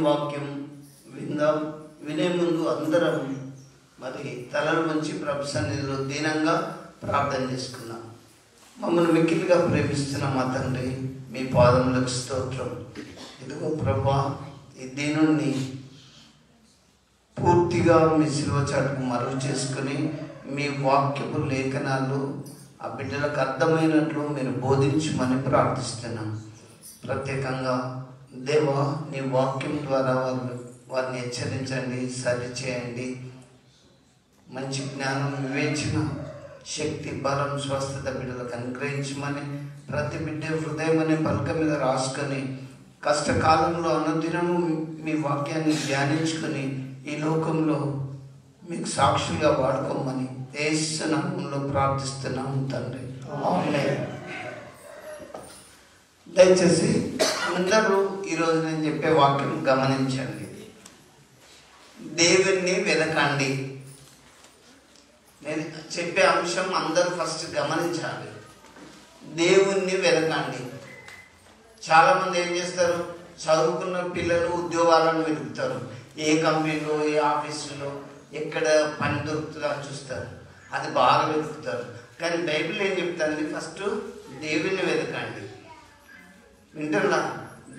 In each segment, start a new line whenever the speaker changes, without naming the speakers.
దేవుని వాక్యం విందాం. వినే ముందు అందరం మరి తలలు వంచి ప్రభు సన్నిధిలో దీనంగా ప్రార్థన చేసుకుందాం. మమ్మల్ని మిక్కిలిగా ప్రేమిస్తున్న మా తండ్రి, మీ పాదములకు స్తోత్రం. ఇదిగో ప్రభా, ఈ దీనుణ్ణి పూర్తిగా మీ శిలువ చాటుకు మరుగు చేసుకుని మీ వాక్యపు లేఖనాలు ఆ బిడ్డలకు అర్థమైనట్లు మీరు బోధించమని ప్రార్థిస్తున్నాం. ప్రత్యేకంగా దేవా, నీ వాక్యం ద్వారా వారిని హెచ్చరించండి, సరిచేయండి. మంచి జ్ఞానం, వివేచన, శక్తి, బలం, స్వస్థత బిడ్డలకు అనుగ్రహించమని ప్రతి బిడ్డ హృదయం అనే పలక మీద రాసుకొని కష్టకాలంలో అనుదినము మీ వాక్యాన్ని ధ్యానించుకొని ఈ లోకంలో మీకు సాక్షులుగా వాడుకోమని యేసు నామములో ప్రార్థిస్తున్నాము తండ్రి. ఆమేన్. దయచేసి అందరూ ఈరోజు నేను చెప్పే వాక్యం గమనించండి. దేవుణ్ణి వెతకండి. నేను చెప్పే అంశం అందరూ ఫస్ట్ గమనించాలి. దేవుణ్ణి వెతకండి. చాలామంది ఏం చేస్తారు, చదువుకున్న పిల్లలు ఉద్యోగాలను వెతుకుతారు. ఏ కంపెనీలో, ఏ ఆఫీసులో ఎక్కడ పని దొరుకుతుందో అని చూస్తారు. అది బాగా వెతుకుతారు. కానీ బైబిల్ ఏం చెప్తారండి, ఫస్ట్ దేవుణ్ణి వెతకండి. వింటున్నా?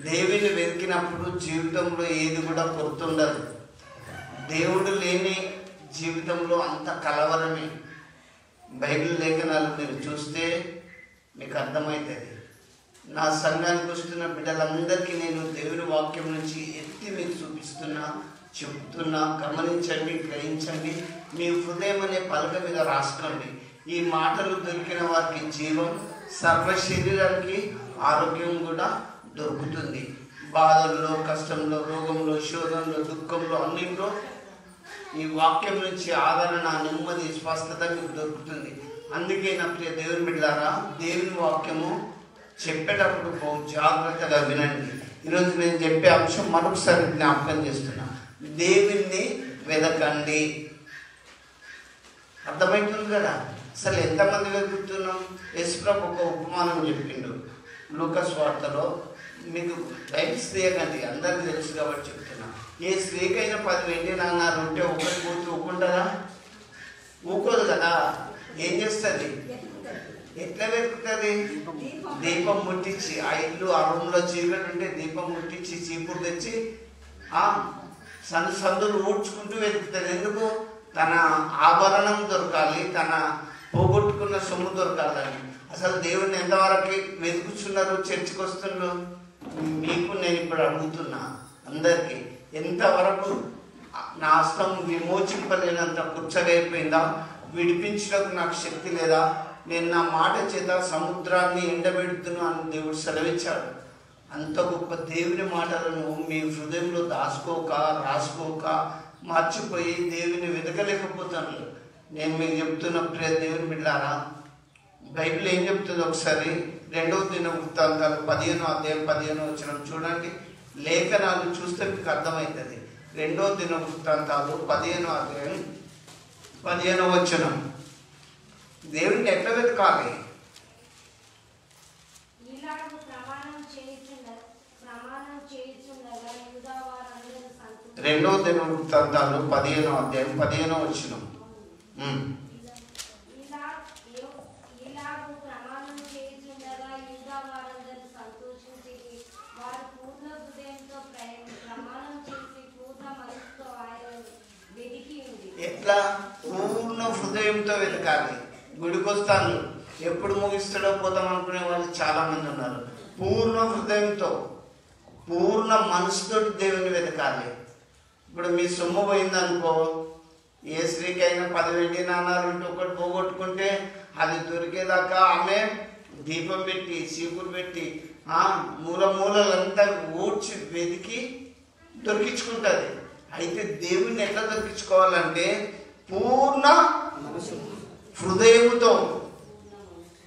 దేవుని వెతికినప్పుడు జీవితంలో ఏది కూడా కొడుతుండదు. దేవుడు లేని జీవితంలో అంత కలవరమే. బైబిల్ లేఖనాలు మీరు చూస్తే మీకు అర్థమవుతుంది. నా సంఘానికి వస్తున్న బిడ్డలందరికీ నేను దేవుని వాక్యం నుంచి ఎత్తి మీకు చూపిస్తున్నా, చెప్తున్నా. గమనించండి, గ్రహించండి. మీ హృదయం అనే పలక మీద రాసుకోండి. ఈ మాటలు దొరికిన వారికి జీవం, సర్వ శరీరానికి ఆరోగ్యం కూడా దొరుకుతుంది. బాధల్లో, కష్టంలో, రోగంలో, శోధనలో, దుఃఖంలో, అన్నింటిలో ఈ వాక్యం నుంచి ఆదరణ, నెమ్మది, స్వస్థత మీకు దొరుకుతుంది. అందుకే నా ప్రియ దేవుని బిడ్డలారా, దేవుని వాక్యము చెప్పేటప్పుడు బహు జాగ్రత్తగా వినండి. ఈరోజు నేను చెప్పే అంశం మరొకసారి జ్ఞాపకం చేస్తున్నా. దేవుణ్ణి వెతకండి. అర్థమవుతుంది కదా? అసలు ఎంతమంది వెతుకుతున్నాం? యేసుప్రభు ఒక ఉపమానం చెప్పిండు లూకాసు వార్తలో. మీకు రైట్స్ తీయకండి, అందరికీ తెలుసు కాబట్టి చెప్తున్నా. ఏ స్త్రీకైనా 10 వెండి నాణాలు ఉంటే ఒకటి పోతూ ఊకుంటుందా? ఊకోదు కదా. ఏం చేస్తుంది? ఎట్లా వెతుకుతుంది? దీపం ముట్టించి, ఆ ఇల్లు, ఆ రూమ్లో చీకటి ఉంటే దీపం ముట్టించి చీపురు తెచ్చి సందులు ఊడ్చుకుంటూ వెతుకుతుంది. ఎందుకు? తన ఆభరణం దొరకాలి, తన పోగొట్టుకున్న సొమ్ము దొరకాలని. అసలు దేవుణ్ణి ఎంతవరకు వెతుకుతున్నారు? చర్చికి వస్తున్నారు. మీకు నేను ఇప్పుడు అడుగుతున్నా, అందరికీ ఎంతవరకు నా హస్తం విమోచింపలేనంత కుచ్చగైపోయిందా? విడిపించడానికి నాకు శక్తి లేదా? నేను నా మాట చేత సముద్రాన్ని ఎండబెడుతున్నా అని దేవుడు సెలవిచ్చాడు. అంత గొప్ప దేవుని మాటలను మీ హృదయంలో దాచుకోక, రాసుకోక, మర్చిపోయి దేవుని వెతకలేకపోతాను. నేను మీకు చెప్తున్న ప్రియ దేవుని బిడ్డలారా, బైబిల్ ఏం చెప్తుందో ఒకసారి 2వ దినవృత్తాంతాలు 15వ అధ్యాయం 15వ వచనం చూడండి. లేఖనాలు చూస్తే మీకు అర్థమవుతుంది. 2వ దినవృత్తాంతాలు 15వ అధ్యాయం 15వ వచనం. దేవుడిని ఎట్లా వెతకాలి? 2వ దినవృత్తాంతాలు 15వ అధ్యాయం 15వ వచనం. ఎట్లా? పూర్ణ హృదయంతో వెతకాలి. గుడికొస్తాను, ఎప్పుడు ముగిస్తాడో పోతాం అనుకునే వాళ్ళు చాలా మంది ఉన్నారు. పూర్ణ హృదయంతో, పూర్ణ మనసుతో దేవుని వెతకాలి. ఇప్పుడు మీ సొమ్ము పోయిందనుకో, ఏ స్త్రీకైనా 10 వెండి నాణాలు ఉంటే ఒకటి పోగొట్టుకుంటే అది దొరికేదాకా ఆమె దీపం పెట్టి, చీపురు పెట్టి, మూలలంతా ఊడ్చి వెతికి దొరికించుకుంటుంది. అయితే దేవుణ్ణి ఎట్లా దొరికించుకోవాలంటే పూర్ణ హృదయముతో,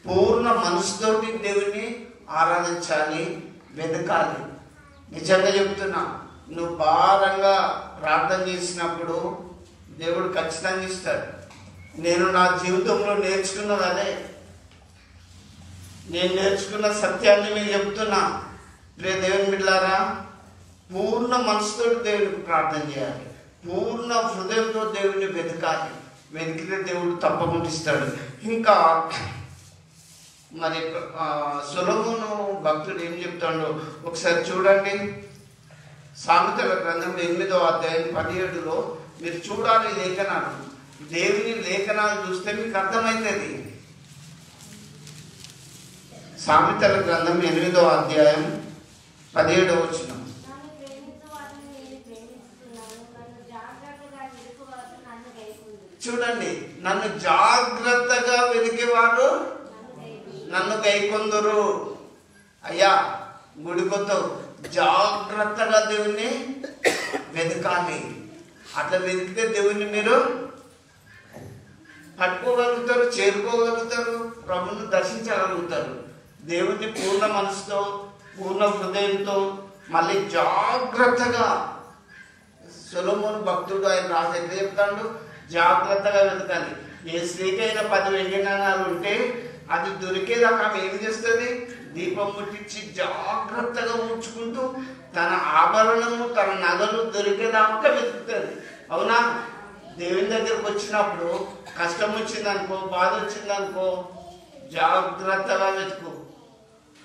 పూర్ణ మనసుతోటి దేవుణ్ణి ఆరాధించాలి, వెతకాలి. నిజంగా చెప్తున్నా, నువ్వు భారంగా ప్రార్థన చేసినప్పుడు దేవుడు ఖచ్చితంగా ఇస్తాడు. నేను నా జీవితంలో నేర్చుకున్నది అదే. నేను నేర్చుకున్న సత్యాన్ని మీకు చెప్తున్నా. ప్రియ దేవుని బిడ్డలారా, పూర్ణ మనసుతో దేవునికి ప్రార్థన చేయాలి, పూర్ణ హృదయంతో దేవుని వెతకాలి. వెతికితే దేవుడు తప్పకుండా ఇస్తాడు. ఇంకా మరి సొలొమోను భక్తుడు ఏం చెప్తాడో ఒకసారి చూడండి. సామెతల గ్రంథం 8వ అధ్యాయం 17లో మీరు చూడాలి లేఖనాలు. దేవుని లేఖనాలు చూస్తే మీకు అర్థమవుతుంది. సామెతల గ్రంథం 8వ అధ్యాయం 17వ వచనం. చూడండి, నన్ను జాగ్రత్తగా వెతికేవారు నన్ను గైకొందురు. అయ్యా గుడికొద్దు, జాగ్రత్తగా దేవుణ్ణి వెతకాలి. అట్లా వెతికితే దేవుణ్ణి మీరు పట్టుకోగలుగుతారు, చేరుకోగలుగుతారు, ప్రభుని దర్శించగలుగుతారు. దేవుణ్ణి పూర్ణ మనసుతో, పూర్ణ హృదయంతో, మళ్ళీ జాగ్రత్తగా. సొలొమోను భక్తుడు ఆయన రాజు ఎట్లా చెప్తాడు? జాగ్రత్తగా వెతకాలి. ఏ స్త్రీకైనా 10 వెండి నాణాలు ఉంటే అది దొరికేదాకా ఆమె ఏం చేస్తుంది? దీపం ముట్టించి జాగ్రత్తగా ఉంచుకుంటూ తన ఆభరణము, తన నగలు దొరికేదాకా వెతుకుతుంది. అవునా? దేవుని దగ్గరకు వచ్చినప్పుడు కష్టం వచ్చిందనుకో, బాధ వచ్చిందనుకో, జాగ్రత్తగా వెతుకు.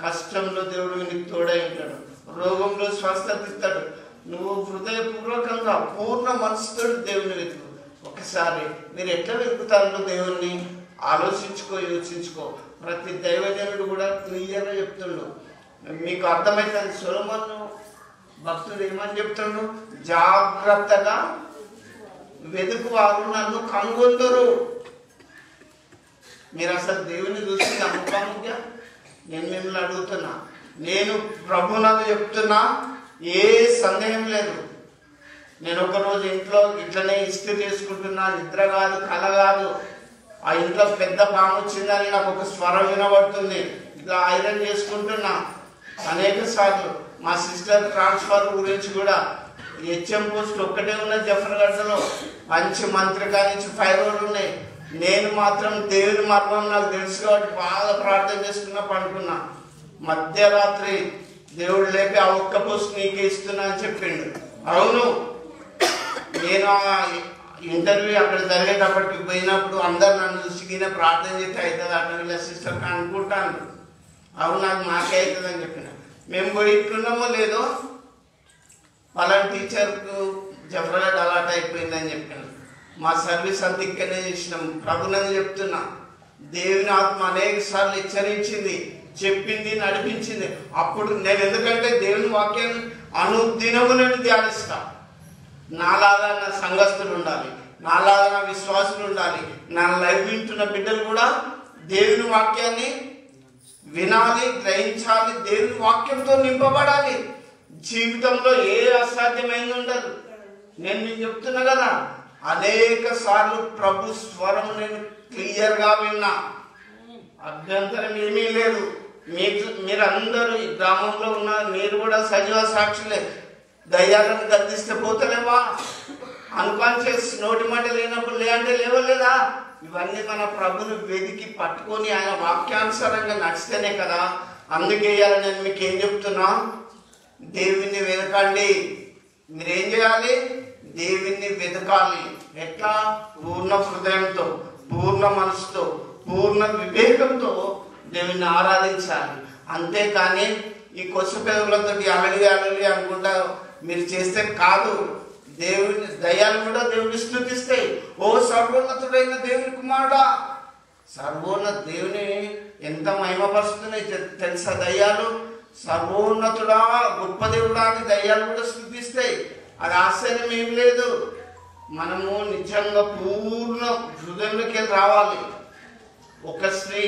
కష్టంలో దేవుడు నీకు తోడై ఉంటాడు, రోగంలో స్వస్థత ఇస్తాడు. నువ్వు హృదయపూర్వకంగా పూర్ణ మనసుతో దేవుని వెతుకు. ఒకసారి మీరు ఎట్లా వెతుకుతారో దేవుణ్ణి ఆలోచించుకో, యోచించుకో. ప్రతి దైవజనుడు కూడా క్లియర్గా చెప్తుండు, మీకు అర్థమవుతుంది. సొలొమోను భక్తుడు ఏమని చెప్తుండు? జాగ్రత్తగా వెతుకువారు నన్ను కనుగొందురు. మీరు అసలు దేవుని చూసి నమ్మకాముగా నేను మిమ్మల్ని అడుగుతున్నా, నేను ప్రభువునకు చెప్తున్నా, ఏ సందేహం లేదు. నేను ఒకరోజు ఇంట్లో ఇట్లనే ఇస్త్రీ చేసుకుంటున్నా, నిద్ర కాదు, కల కాదు. ఆ ఇంట్లో పెద్ద పాము వచ్చిందని నాకు ఒక స్వరం వినబడుతుంది. ఇట్లా ఐరన్ చేసుకుంటున్నా అనేక సార్లు. మా సిస్టర్ ట్రాన్స్ఫర్ గురించి కూడా హెచ్ఎం పోస్ట్ ఒక్కటే ఉన్నది జఫర్గఢ్లో. మంచి మంత్రిగా నుంచి 5 రోజులు ఉన్నాయి. నేను మాత్రం దేవుని మర్మం నాకు తెలుసు కాబట్టి బాగా ప్రార్థన చేసుకున్నా, పడుకున్నా. మధ్యరాత్రి దేవుడు లేపి ఆ ఒక్క పోస్ట్ నీకే ఇస్తున్నా అని చెప్పిండు. అవును, నేను ఇంటర్వ్యూ అక్కడ జరిగేటప్పటికి పోయినప్పుడు అందరు నన్ను చూసిగిన ప్రార్థన చేస్తే అవుతుంది అట్లా వీళ్ళ సిస్టర్కి అనుకుంటాను. అవును, నాకు మాకే అవుతుంది అని చెప్పిన. మేము పోయిట్టున్నామో లేదో పలానా టీచర్కు జఫర్గఢ్ అలాట్ అయిపోయిందని చెప్పాను. మా సర్వీస్ అంత ఇక్కడనే చేసినాం. ప్రభునని చెప్తున్నా, దేవుని ఆత్మ అనేక సార్లు హెచ్చరించింది, చెప్పింది, నడిపించింది. అప్పుడు నేను ఎందుకంటే దేవుని వాక్యాన్ని అనుదినము నేను ధ్యానిస్తా. నాలాగా నా సంఘస్థులు ఉండాలి, నాలాగా నా విశ్వాసులు ఉండాలి, నా లైవ్ వింటున్న బిడ్డలు కూడా దేవుని వాక్యాన్ని వినాలి, గ్రహించాలి, దేవుని వాక్యంతో నింపబడాలి. జీవితంలో ఏ అసాధ్యమైంది ఉండదు. నేను మీకు చెప్తున్నా కదా, అనేక సార్లు ప్రభు స్వరం నేను క్లియర్గా విన్నా. అభ్యంతరం ఏమీ లేదు. మీరందరూ ఈ గ్రామంలో ఉన్న మీరు కూడా సజీవ సాక్షులే. దయ్యాలను గద్దిస్తే పోతలేవా? అన్కాన్షియస్ నోటి మాట లేనప్పుడు లేదంటే లేవలేదా? ఇవన్నీ మన ప్రభుని వెతికి పట్టుకొని ఆయన వాక్యానుసారంగా నడిస్తేనే కదా. అందుకే నేను మీకు ఏం చెప్తున్నా, దేవుణ్ణి వెతకండి. మీరేం చేయాలి? దేవుణ్ణి వెతకాలి. ఎట్లా? పూర్ణ హృదయంతో, పూర్ణ మనసుతో, పూర్ణ వివేకంతో దేవుణ్ణి ఆరాధించాలి. అంతేకాని ఈ కొసపెదవులతో అలలి అలలి అనుకుంటా మీరు చేస్తే కాదు. దేవుని దయ్యాలు కూడా దేవుని స్తుతిస్తాయి. ఓ సర్వోన్నతుడైన దేవుని కుమారుడా, సర్వోన్నత దేవుని ఎంత మహిమపరుస్తున్నాయి తెలుసా దయ్యాలు? సర్వోన్నతుడా, గొప్ప దేవుడా అని దయ్యాలు కూడా స్తుతిస్తాయి. అది ఆశ్చర్యం ఏం లేదు. మనము నిజంగా పూర్ణ హృదయంలోకి వెళ్ళి రావాలి. ఒక స్త్రీ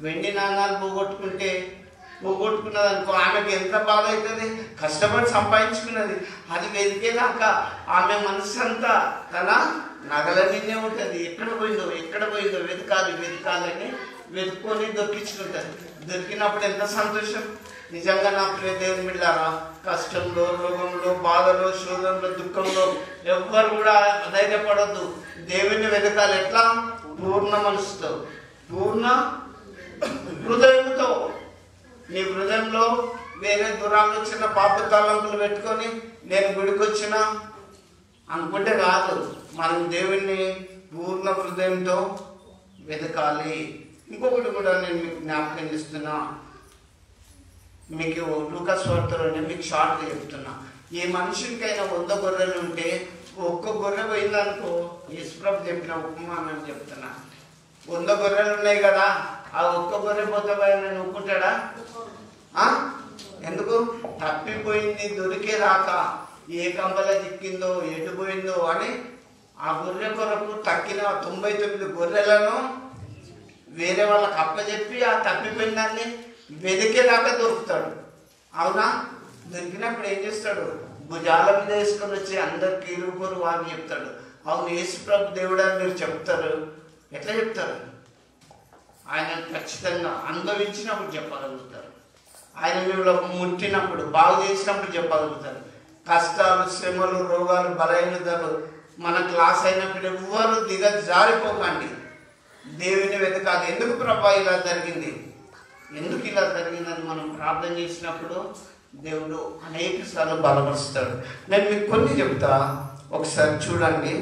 వెండి నాణాలు పోగొట్టుకున్నది అనుకో, ఆమెకి ఎంత బాధ అవుతుంది? కష్టపడి సంపాదించుకున్నది, అది వెతికేదాకా ఆమె మనసు అంతా తన నగల మీదే ఉంటుంది. ఎక్కడ పోయిందో వెతకాలని వెతుక్కొని దొరికించుకుంటుంది. దొరికినప్పుడు ఎంత సంతోషం! నిజంగా నా ప్రియ దేవుని బిడ్డలారా, కష్టంలో, రోగంలో, బాధలో, శోధంలో, దుఃఖంలో ఎవ్వరు కూడా ధైర్యపడద్దు. దేవుని వెతకాలి. ఎట్లా? పూర్ణ మనసుతో, పూర్ణ హృదయంతో. నీ హృదయంలో వేరే దూరాల్లో చిన్న పాప తలంపులు పెట్టుకొని నేను గుడికి వచ్చిన అనుకుంటే కాదు. మనం దేవుణ్ణి పూర్ణ హృదయంతో వెతకాలి. ఇంకొకటి కూడా నేను మీకు జ్ఞాపకం చేస్తున్నా, మీకు లూకాసు వార్తలోనే మీకు షార్ట్గా చెప్తున్నా. ఏ మనుషునికైనా 100 గొర్రెలు ఉంటే ఒక్క గొర్రె పోయిందనుకో, యేసుప్రభు చెప్పిన ఉపమానం చెప్తున్నా. 100 గొర్రెలు ఉన్నాయి కదా, ఆ ఒక్క గొర్రె పోతే ఆయన ఒప్పుకుంటాడా? ఎందుకు? తప్పిపోయింది దొరికేదాక ఏ కంబల చిక్కిందో ఎటు పోయిందో అని ఆ గొర్రె కొరకు తక్కిన 99 గొర్రెలను వేరే వాళ్ళకి అప్పచెప్పి ఆ తప్పిపోయిన దాన్ని వెతికేదాకా దొరుకుతాడు. అవునా? దొరికినప్పుడు ఏం చేస్తాడు? భుజాల మీద వేసుకొని వచ్చి అందరికి ఇరుగురు వారిని చెప్తాడు. అవును యేసుప్రభు దేవుడు అని మీరు చెప్తారు. ఎట్లా చెప్తారు? ఆయన ఖచ్చితంగా అనుభవించినప్పుడు చెప్పగలుగుతారు. ఆయన మిమ్మల్ని ముట్టినప్పుడు, బాగు చేసినప్పుడు చెప్పగలుగుతారు. కష్టాలు, శ్రమలు, రోగాలు, బలహీనతలు మన క్లాస్ అయినప్పుడు ఎవ్వరు దిగజారిపోకండి. దేవుని వెతకాలి. ఎందుకు ప్రభా ఇలా జరిగింది, ఎందుకు ఇలా జరిగిందని మనం ప్రార్థన చేసినప్పుడు దేవుడు అనేక సార్లు బలపరుస్తాడు. నేను మీకు కొన్ని చెప్తా, ఒకసారి చూడండి.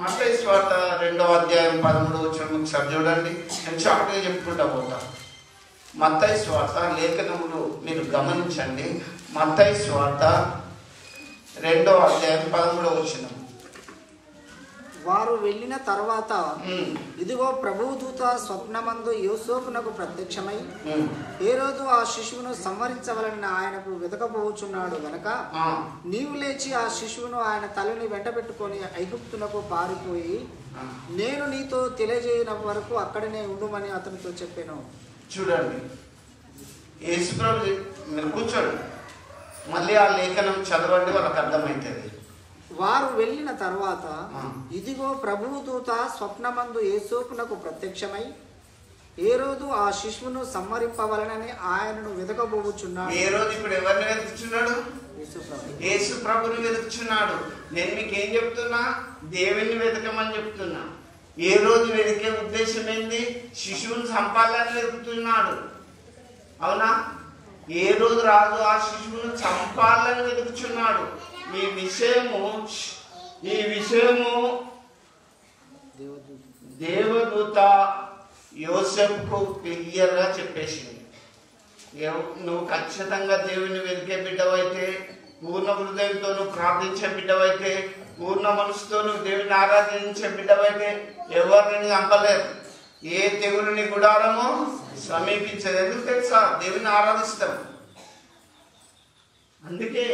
మత్తయి సువార్త 2వ అధ్యాయం 13వ వచనం ఒకసారి చూడండి. నేను షార్ట్గా చెప్పుకుంటా పోతా. మత్తయి సువార్త లేఖనములు మీరు గమనించండి. మత్తయి సువార్త 2వ అధ్యాయం 13వ వచనం.
వారు వెళ్ళిన తర్వాత ఇదిగో ప్రభువు దూత స్వప్నమందు యోసేపునకు ప్రత్యక్షమై హేరోదు ఆ శిశువును సంహరించవలని ఆయనకు వెతకబోచున్నాడు గనక నీవు లేచి ఆ శిశువును ఆయన తల్లిని వెంట పెట్టుకొని ఐగుప్తునకు పారిపోయి నేను నీతో తెలియజేయన వరకు అక్కడనే ఉండుమని అతనితో చెప్పాను.
చూడండి, యేసుప్రభు మీరు కూర్చోండి, మళ్ళీ ఆ లేఖనం చదవండి, వాళ్ళకి అర్థమవుతుంది.
వారు వెళ్ళిన తర్వాత ఇదిగో ప్రభువు దూత స్వప్నమందు యేసోపునకు ప్రత్యక్షమై హేరోదు ఆ శిశువును సంహరింపవలనని ఆయనను వెతకబోచున్నాడు.
హేరోదు ఇప్పుడు ఎవరిని వెతుకుచున్నాడు? యేసు ప్రభుని వెతుకుచున్నాడు. నేను మీకు ఏం చెప్తున్నా? దేవుని వెతకమని చెప్తున్నా. హేరోదు వెతికే ఉద్దేశం ఏంది? శిశువుని చంపాలని వెతుకుతున్నాడు. అవునా? హేరోదు రాజు ఆ శిశువును చంపాలని వెతుకుచున్నాడు. ఈ విషయము దేవదూత యోసేపుకు క్లియర్గా చెప్పేసింది. నువ్వు ఖచ్చితంగా దేవుని వెతికే బిడ్డవైతే, పూర్ణ హృదయంతో నువ్వు ప్రార్థించే బిడ్డవైతే, పూర్ణ మనసుతో నువ్వు దేవుని ఆరాధించే బిడ్డవైతే ఎవరిని చంపలేరు. ఏ తెగులుని గుడారము సమీపించదు. ఎందుకు తెలుసా? దేవుని ఆరాధిస్తాం. అందుకే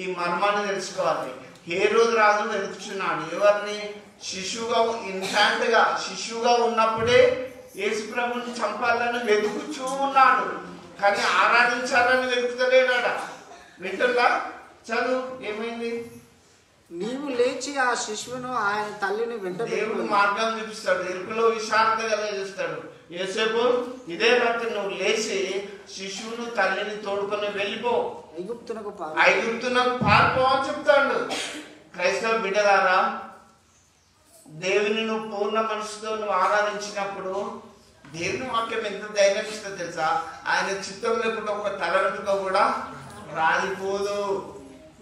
ఈ మర్మాన్ని తెలుసుకోవాలి. హేరోదు రాజు వెతుకుచున్నాడు ఎవరిని? శిశువుగా, ఇన్ఫాంట్గా శిశువుగా ఉన్నప్పుడే యేసుప్రభుని చంపాలని వెతుకుచూ ఉన్నాడు. కానీ ఆరాధించాలని వెతుకుతలేడా? వింటుందా? చదువు, ఏమైంది?
నీవు లేచి ఆ శిశువును ఆయన తల్లిని వెంట
దేవుడు మార్గం చూపిస్తాడు, ఇరుకులో విశాలత కలిగిస్తాడు. యోసేపు ఇదే రాత్రి నువ్వు లేచి శిశువును తల్లిని తోడుకొని వెళ్ళిపో, ఐగుప్తునకు పారిపో అని చెప్తాడు. క్రైస్తవ బిడ్డలారా, దేవుని నువ్వు పూర్ణ మనసుతో నువ్వు ఆరాధించినప్పుడు దేవుని వాక్యం ఎంత ధైర్యం ఇస్తుందో తెలుసా? ఆయన చిత్తం లేకుండా ఒక తల వెంట్రుక కూడా రాలిపోదు.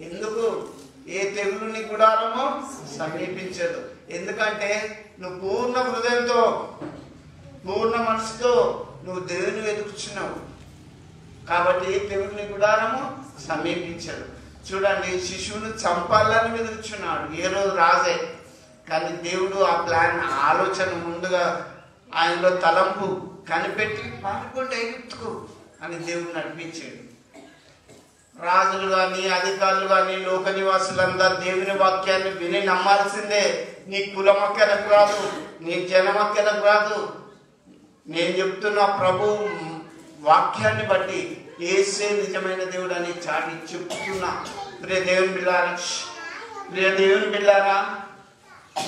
ఎందుకు? ఏ తెగులుని గుడారమో సమీపించదు. ఎందుకంటే నువ్వు పూర్ణ హృదయంతో, పూర్ణ మనసుతో నువ్వు దేవుని వెతుకుచున్నావు కాబట్టి ఏ తెగులుని గుడారము సమీపించదు. చూడండి, శిశువును చంపాలని వెతుకుచున్నాడు ఏ రోజు రాజే. కానీ దేవుడు ఆ ప్లాన్, ఆలోచన ముందుగా ఆయనలో తలంపు కనిపెట్టి పారిపోండి ఐగుప్తుకు అని దేవుడు నడిపించాడు. రాజులు కానీ, అధికారులు కానీ, లోక నివాసులందరూ దేవుని వాక్యాన్ని విని నమ్మాల్సిందే. నీ కులమక్కనకు రాదు, నీ జనమక్కనకు రాదు. నేను చెప్తున్న ప్రభు వాక్యాన్ని బట్టి యేసే నిజమైన దేవుడు అని చాటి చెప్తున్నా. ప్రియ దేవుని బిడ్డలారా,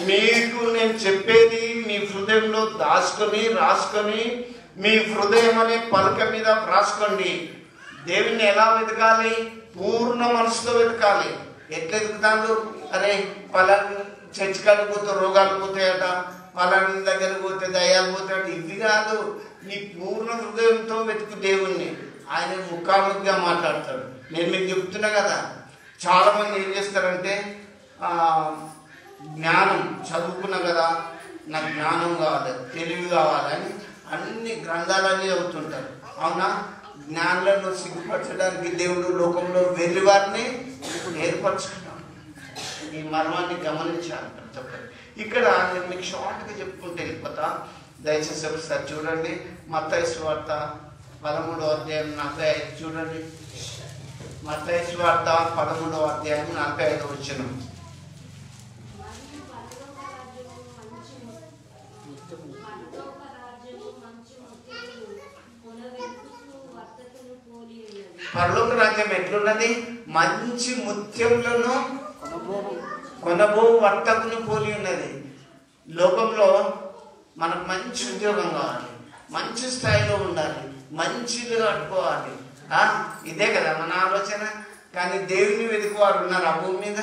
మీకు నేను చెప్పేది మీ హృదయంలో దాచుకొని రాసుకొని మీ హృదయం అనే పలక మీద రాసుకోండి. దేవుని ఎలా వెతకాలి? పూర్ణ మనసుతో వెతకాలి. ఎట్లా వెతుకుతాడు? అరే పలాని చర్చి కాడికి పోతే రోగాలు పోతాయట, పలాని దగ్గరకు పోతే దయ్యాలు పోతాయట. ఇవి కాదు, నీ పూర్ణ హృదయంతో వెతుకు దేవుణ్ణి. ఆయన ముఖాముఖిగా మాట్లాడతాడు. నేను మీకు చెప్తున్నా కదా, చాలామంది ఏం చేస్తారంటే జ్ఞానం చదువుకున్నా కదా, నాకు జ్ఞానం కావాలి, తెలివి కావాలి అని అన్ని గ్రంథాలన్నీ చదువుతుంటారు. అవునా? జ్ఞానులను సిగ్గుపరచడానికి దేవుడు లోకంలో వెర్రి వారిని ఏర్పరచుకున్నాడు. ఈ మర్మాన్ని గమనించాలి. చెప్పండి. ఇక్కడ నేను మీకు షార్ట్గా చెప్పుకుంటే వెళ్ళిపోతా. దయచేసి ఒకసారి చూడండి. మత్తయి సువార్త 13వ అధ్యాయం 45 చూడండి. మత్తయి సువార్త 13వ అధ్యాయం 45 వచనం. పరలోక రాజ్యం ఎట్లున్నది? మంచి ముత్యములను కొనబో వర్తకును పోలి ఉన్నది. లోకంలో మనకు మంచి ఉద్యోగం కావాలి, మంచి స్థాయిలో ఉండాలి, మంచిగా కట్టుకోవాలి. ఇదే కదా మన ఆలోచన. కానీ దేవుని వెతుకువారు ఉన్నారు ఆ భూమి మీద.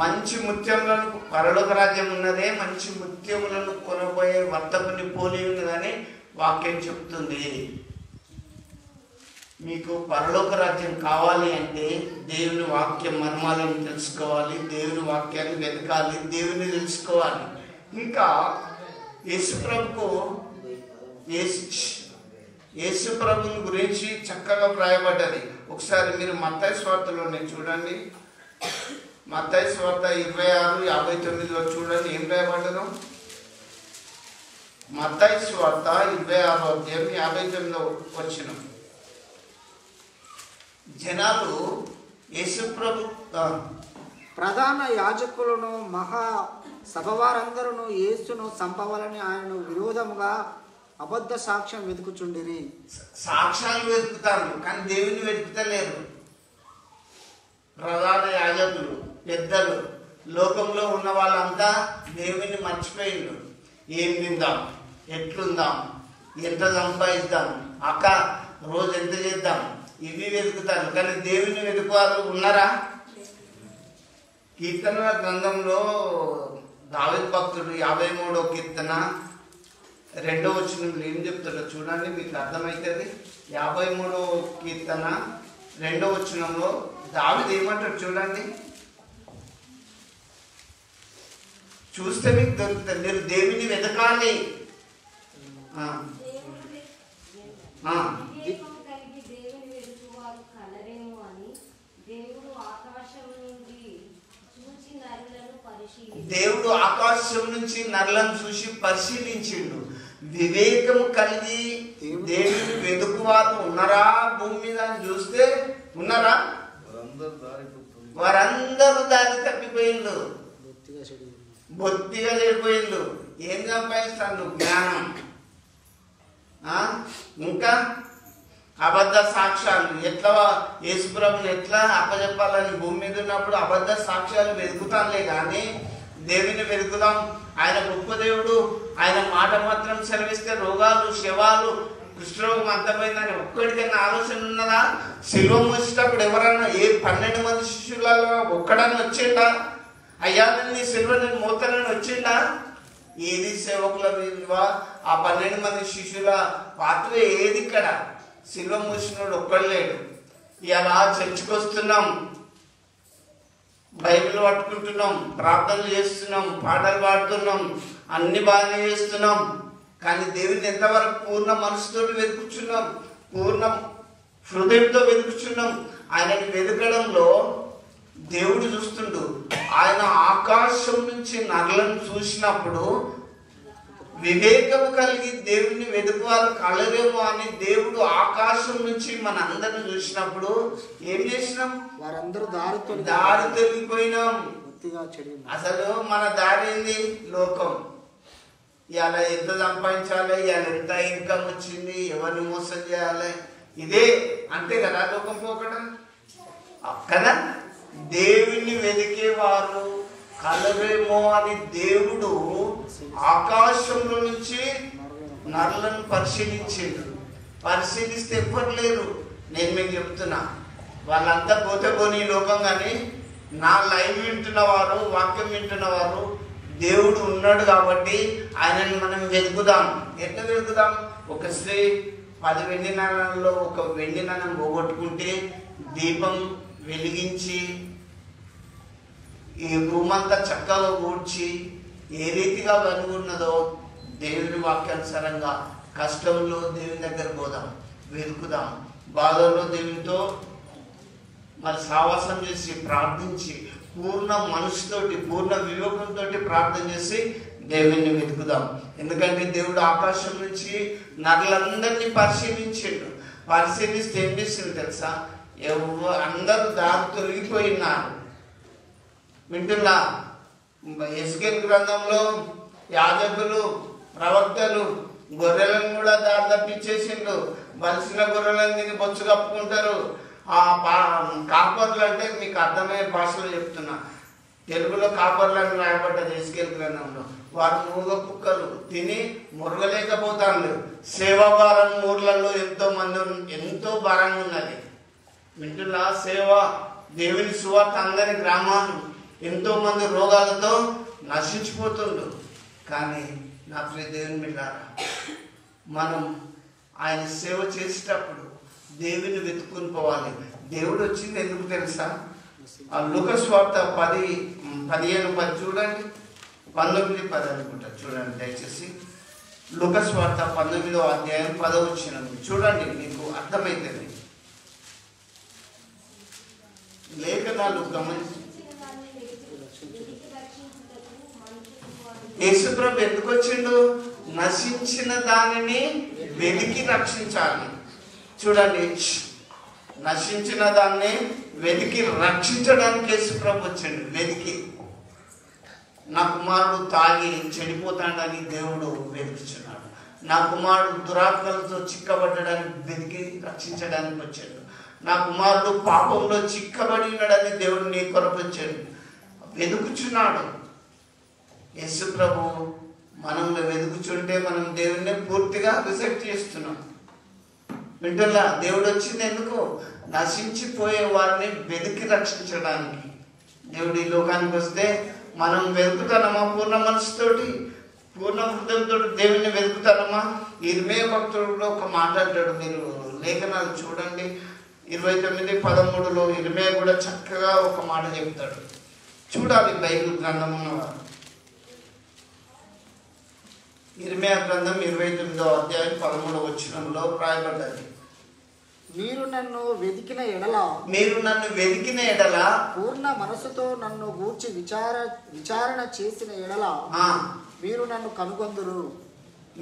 మంచి ముత్యములను, పరలోక రాజ్యం ఉన్నదే మంచి ముత్యములను కొనబోయే వర్తకుని పోలి ఉన్నదని వాక్యం చెప్తుంది. మీకు పరలోక రాజ్యం కావాలి అంటే దేవుని వాక్యం మర్మాలను తెలుసుకోవాలి, దేవుని వాక్యాన్ని వెతకాలి, దేవుని తెలుసుకోవాలి. ఇంకా యేసుప్రభుని గురించి చక్కగా వ్రాయబడ్డది. ఒకసారి మీరు మత్తయి సువార్తలోనే చూడండి. మత్తయి సువార్త 26:59 చూడండి ఏం రాయబడ్డదో. మత్తయి సువార్త 26వ అధ్యాయం 59వ వచనం. జనాలు యేసుప్రభు
ప్రధాన యాజకులను మహా సభవారందరూ యేసును చంపవాలని ఆయనను విరోధముగా అబద్ధ సాక్ష్యం వెతుకుచుండిరి.
సాక్ష్యాలు వెతుకుతారు కానీ దేవుని వెతుకుతలేరు. ప్రధాన యాజకులు, పెద్దలు, లోకంలో ఉన్న వాళ్ళంతా దేవుని మర్చిపోయిండు. ఏం తిందాం, ఎట్లుందాం, ఎంత సంపాదిద్దాం, అక్క రోజు ఎంత చేద్దాం, ఇవి వెతుకుతారు కానీ దేవుని వెతుకువారు ఉన్నారా? కీర్తనల గ్రంథంలో దావీదు భక్తుడు 53వ కీర్తన 2వ వచనంలో ఏం చెప్తాడో చూడండి, మీకు అర్థమవుతుంది. 53వ కీర్తన 2వ వచనంలో దావీదు ఏమంటాడు చూడండి. చూస్తే మీకు దొరుకుతుంది. మీరు దేవుని వెతకాలి. దేవుడు ఆకాశం నుంచి నరులను చూసి పరిశీలించిండు. వివేకం కలిగి దేవుని వెతుకువారు ఉన్నారా భూమి మీద అని చూస్తే ఉన్నారా? వారందరూ దారి తప్పిపోయిండు, బొత్తిగా చెడిపోయిండు. ఏం సంపాదిస్తాను? జ్ఞానం, ఇంకా అబద్ధ సాక్ష్యాలు. ఎట్లా యేసుప్రభుని ఎట్లా అప్పచెప్పాలని భూమి మీద ఉన్నప్పుడు అబద్ధ సాక్ష్యాలు వెతుకుతానులే కానీ దేవుని వెతుకుదాం. ఆయన గొప్ప దేవుడు, ఆయన మాట మాత్రం సెలవిస్తే రోగాలు, శవాలు, కుష్ఠరోగం అంతమైందని ఒక్కడికైనా ఆలోచన ఉన్నదా? శిలువ మోసేటప్పుడు ఎవరన్నా 12 మంది శిష్యులలో ఒక్కడన్నా వచ్చిందా? అయ్యా నీ శిలువ నేను మోతానని వచ్చిందా? ఏది సేవకుల విలువ? ఆ 12 మంది శిష్యుల పాత్ర ఏది? ఇక్కడ శిలువ మోసినోడు ఒక్కడు లేడు. ఇలా చర్చికి వస్తున్నాం, బైబిల్ పట్టుకుంటున్నాం, ప్రార్థనలు చేస్తున్నాం, పాటలు పాడుతున్నాం, అన్ని బాగానే చేస్తున్నాం. కానీ దేవుని ఎంతవరకు పూర్ణ మనసుతో వెతుకుచున్నాం, పూర్ణ హృదయంతో వెతుకుచున్నాం. ఆయనని వెతకడంలో దేవుడు చూస్తుండు. ఆయన ఆకాశం నుంచి నరులను చూసినప్పుడు వివేకము కలిగి దేవుని వెతుకువారు కలరేమో అని దేవుడు ఆకాశం నుంచి మన అందరిని చూసినప్పుడు ఏం చేసినాం?
వారందరూ
దారి తొలగిపోయినాం. అసలు మన దారి ఏంది? లోకం. ఇవాళ ఎంత సంపాదించాలి, ఇవాళ ఎంత ఇన్కమ్ వచ్చింది, ఎవరిని మోసం చేయాలి, ఇదే. అంతే కదా లోకం పోకడం కదా. దేవుణ్ణి వెతికేవారు కలరేమో అని దేవుడు ఆకాశంలో నుంచి నరులను పరిశీలించాడు. పరిశీలిస్తే ఎవ్వరు లేరు. నేను మీకు చెప్తున్నా, వాళ్ళంతా పోతే పోనీ లోకం. కానీ నా లైవ్ వింటున్నవారు, వాక్యం వింటున్నవారు, దేవుడు ఉన్నాడు కాబట్టి ఆయనని మనం వెతుకుదాం. ఎట్లా వెతుకుదాం? ఒక స్త్రీ 10 వెండి నాణాలలో ఒక వెండి నాణం పోగొట్టుకుంటే దీపం వెలిగించి ఈ రూమ్ అంతా చక్కగా కూర్చి ఏ రీతిగా ఉన్నదో దేవుని వాక్యానుసారంగా కష్టంలో దేవుని దగ్గర పోదాం, వెతుకుదాం, బాధల్లో దేవునితో మరి సావాసం చేసి ప్రార్థించి పూర్ణ మనసుతోటి పూర్ణ వివేకంతో ప్రార్థన చేసి దేవుని వెతుకుదాం. ఎందుకంటే దేవుడు ఆకాశం నుంచి నరులందరినీ పరిశీలిస్తే ఏం చేసింది తెలుసా? అందరూ దారి తొలగిపోయినారు. వింటున్నా? ఎస్కేల్ గ్రంథంలో యాజకులు ప్రవక్తలు గొర్రెలను కూడా దారి తప్పించేసిండు. బలిసిన గొర్రెలను తిని బొచ్చు కప్పుకుంటారు. కాపర్లు అంటే మీకు అర్థమయ్యే భాషలో చెప్తున్నా, తెలుగులో కాపర్లను రాయబడ్డది ఎస్కేల్ గ్రంథంలో. వారు మూగ కుక్కలు తిని మురగలేకపోతారు. సేవాభారం ఊర్లలో ఎంతో భారంగా ఉన్నది. వింటున్నా? సేవ దేవుని సువార్త అందరి గ్రామాలు ఎంతో మంది రోగాలతో నశించిపోతుండ్రు. కానీ నా ప్రియ దేవుని బిడ్డలారా, మనం ఆయన సేవ చేసేటప్పుడు దేవుని వెతుక్కుని పోవాలి. దేవుడు వచ్చింది ఎందుకు తెలుసా? లూకాసు వార్త 15:10 చూడండి, 19:10 అనుకుంటా. చూడండి దయచేసి. లూకాసు వార్త 19వ అధ్యాయం 10వ వచనం చూడండి, మీకు అర్థమవుతుంది. లేఖనాలు గమనించి యేసుప్రభు ఎందుకు వచ్చిండు? నశించిన దానిని వెతికి రక్షించాలి. చూడండి, నశించిన దాన్ని వెతికి రక్షించడానికి యేసుప్రభు వచ్చిండు. వెతికి నా కుమారుడు తాగి చెడిపోతాడని దేవుడు వెతుకుతున్నాడు. నా కుమారుడు దురాత్మలతో చిక్కబడ్డాడని వెతికి రక్షించడానికి వచ్చాడు. నా కుమారుడు పాపంలో చిక్కబడినాడని దేవుడు నీ కొరకు వచ్చాడు, వెతుకుచున్నాడు. యేసు ప్రభు మనల్ని వెతుకుచుంటే మనం దేవుణ్ణి పూర్తిగా రిజెక్ట్ చేస్తున్నాం. వింటున్నా? దేవుడు వచ్చింది ఎందుకు? నశించిపోయే వారిని వెతికి రక్షించడానికి. దేవుడు ఈ లోకానికి వస్తే మనం వెతుకుతానమ్మా? పూర్ణ మనసుతోటి పూర్ణ హృదయంతో దేవుణ్ణి వెతుకుతానమ్మా? ఇర్మియా భక్తుడు ఒక మాట అంటాడు, మీరు లేఖనాలు చూడండి. 29:13లో ఇర్మియా కూడా చక్కగా ఒక మాట చెప్తాడు. చూడాలి బైబిల్ గ్రంథం ఉన్నవారు. ఇర్మియా గ్రంథం 29వ అధ్యాయం 13వ వచనంలో రాయబడ్డది.
మీరు నన్ను వెతికిన ఎడల పూర్ణ మనసుతో నన్ను గూర్చి విచారణ చేసిన ఎడల మీరు నన్ను కనుగొందురు.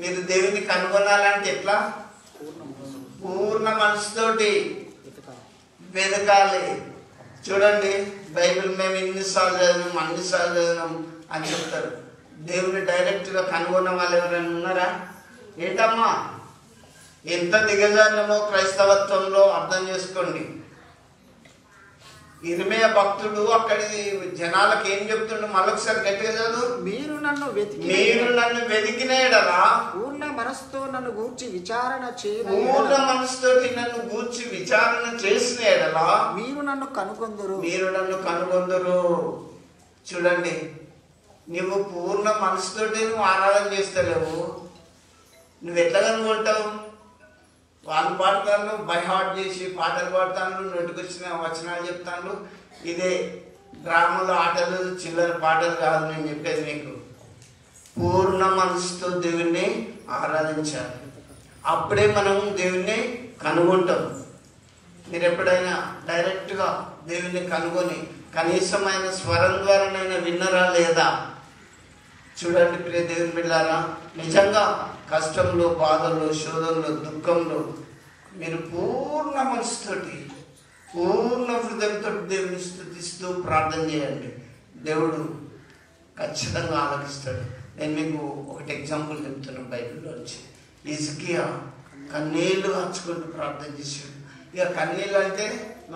మీరు దేవుని కనుగొనాలంటే ఎట్లా? పూర్ణ మనసుతోటి వెతకాలి. చూడండి, బైబిల్ మేము అన్నిసార్లు చదివినాం అని చెప్తారు. దేవుని డైరెక్ట్గా కనుగొన్న వాళ్ళు ఎవరైనా ఉన్నారా? ఏంటమ్మా ఎంత దిగజారినమో క్రైస్తవత్వంలో అర్థం చేసుకోండి. ఇర్మియా భక్తుడు అక్కడి జనాలకు ఏం చెప్తుండు? మరొకసారి గట్టిగా చదువు.
మీరు నన్ను
వెతికిన ఎడలా
పూర్ణ మనసుతో నన్ను గూర్చి విచారణ
చేసిన ఎడలా
మీరు నన్ను
కనుగొందురు. చూడండి, నువ్వు పూర్ణ మనసుతోటి నువ్వు ఆరాధన చేస్తలేవు, నువ్వు ఎట్లా కనుగొంటావు? వాళ్ళు పాడతాను, బై హార్ట్ చేసి పాటలు పాడతాను, నోటికొచ్చిన వచనాలు చెప్తాను. ఇదే డ్రామాలో ఆటలు, చిల్లర పాటలు కాదు నేను చెప్పేది మీకు. పూర్ణ మనసుతో దేవుణ్ణి ఆరాధించాలి. అప్పుడే మనం దేవుణ్ణి కనుగొంటాం. మీరు ఎప్పుడైనా డైరెక్ట్గా దేవుణ్ణి కనుగొని కనీసమైన స్వరం ద్వారానైనా విన్నరా లేదా? చూడండి ప్రియ దేవుని బిడ్డలారా, నిజంగా కష్టంలో, బాధల్లో, శోధంలో, దుఃఖంలో మీరు పూర్ణ మనసుతోటి పూర్ణ హృదయంతో దేవుని స్తుతిస్తూ ప్రార్థన చేయండి. దేవుడు ఖచ్చితంగా ఆలకిస్తాడు. నేను మీకు ఒకటి ఎగ్జాంపుల్ చెప్తున్నాను బైబిల్లోంచి. హిజ్కియా కన్నీళ్లు హచ్చుకుంటూ ప్రార్థన చేశాడు. ఇక కన్నీళ్ళు అంటే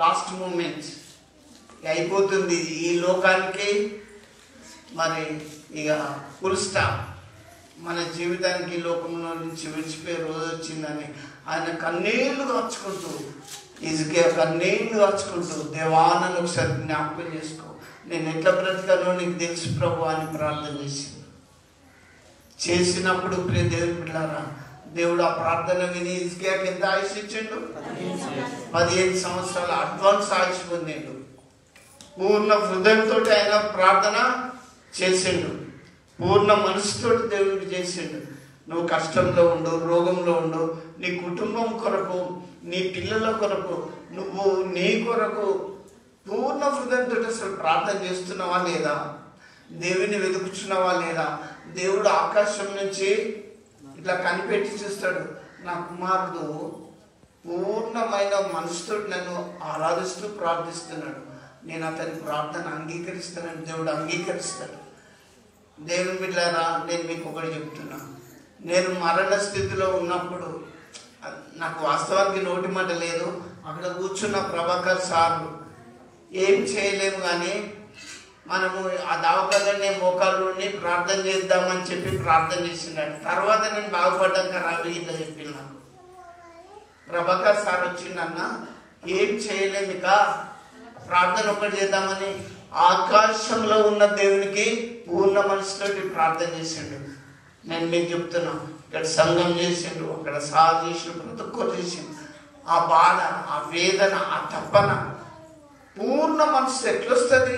లాస్ట్ మూమెంట్స్ అయిపోతుంది ఈ లోకానికి, మరి ఇక ఫుల్ స్టాప్, మన జీవితానికి లోకంలో నుంచి విడిచిపోయే రోజు వచ్చిందని ఆయన కన్నీళ్లు కాచుకుంటూ, హిజ్కియా కన్నీళ్లు కాచుకుంటూ, దేవాన్ని ఒకసారి జ్ఞాపకం చేసుకో, నేను ఎట్లా బ్రతికానో నీకు తెలుసు ప్రభు అని ప్రార్థన చేసినప్పుడు ప్రియ దేవుని బిడ్డలారా, దేవుడు ఆ ప్రార్థన విని హిజ్కియాకి ఎంత ఆయుష్ ఇచ్చిండు? 15 సంవత్సరాల అడ్వాన్స్ ఆయుష్ పొందిండు. పూర్ణ హృదయంతో ఆయన ప్రార్థన చేసిండు, పూర్ణ మనసుతో దేవుడికి చేసిండు. నువ్వు కష్టంలో ఉండు, రోగంలో ఉండు, నీ కుటుంబం కొరకు, నీ పిల్లల కొరకు, నువ్వు నీ కొరకు పూర్ణ హృదయంతో అసలు ప్రార్థన చేస్తున్నావా లేదా? దేవుని వెతుకుచున్నావా లేదా? దేవుడు ఆకాశం నుంచి ఇట్లా కనిపెట్టి చూస్తాడు, నా కుమారుడు పూర్ణమైన మనసుతో నన్ను ఆరాధిస్తూ ప్రార్థిస్తున్నాడు, నేను అతని ప్రార్థన అంగీకరిస్తానని దేవుడు అంగీకరిస్తాడు. దేవుని బిడ్డలారా, నేను మీకు ఒకటి చెప్తున్నా, నేను మరణ స్థితిలో ఉన్నప్పుడు నాకు వాస్తవానికి నోటి మాట లేదు. అక్కడ కూర్చున్న ప్రభాకర్ సార్ ఏం చేయలేము కానీ మనము ఆ దావకాలనే మోకాళ్ళని ప్రార్థన చేద్దామని చెప్పి ప్రార్థన చేసినాడు. తర్వాత నేను బాగుపడ్డాక రావి ఇట్లా చెప్పింది నాకు. ప్రభాకర్ సార్ వచ్చిందన్న, ఏం చేయలేము ఇక ప్రార్థన ఒకటి చేద్దామని ఆకాశంలో ఉన్న దేవునికి పూర్ణ మనసుతోటి ప్రార్థన చేసిండు. నేను మీకు చెప్తున్నా, ఇక్కడ సంఘం చేసిండు, అక్కడ సార్ చేసిండు, ప్రతి ఒక్కరు చేసిండు. ఆ బాధ, ఆ వేదన, ఆ తపన పూర్ణ మనసు ఎట్లొస్తుంది?